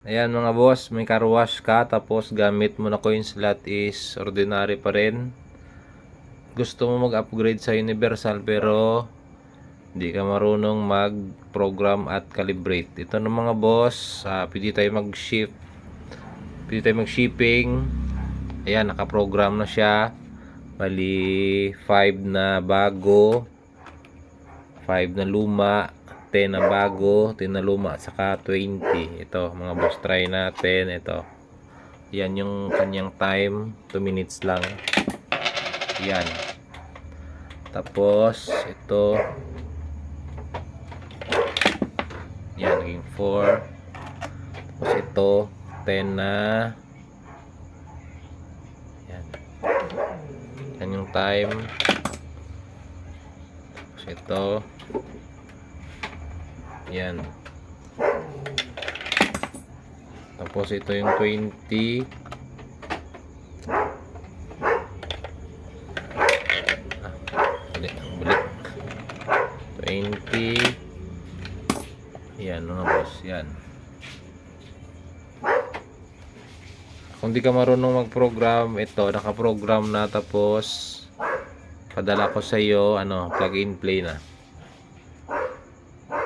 Ayan mga boss, may car wash ka tapos gamit mo na coin slot is ordinary pa rin. Gusto mo mag-upgrade sa universal pero hindi ka marunong mag-program at calibrate. Ito na mga boss, pwede tayo mag-ship. Pwede tayo mag-shipping. Ayan, naka-program na siya. Bali 5 na bago, 5 na luma, 10 na bago, 10 na luma, saka 20. Ito mga boss, try natin. Ito, yan yung kanyang time, 2 minutes lang. Yan. Tapos ito, yan, naging 4. Tapos ito 10 na. Yan, yan yung time. Tapos ito, yan. Tapos ito yung 20. Balik. 20. Yan mga boss, yan. Kung di ka marunong mag-program, ito naka-program na, tapos padala ko sa iyo, plug and play na.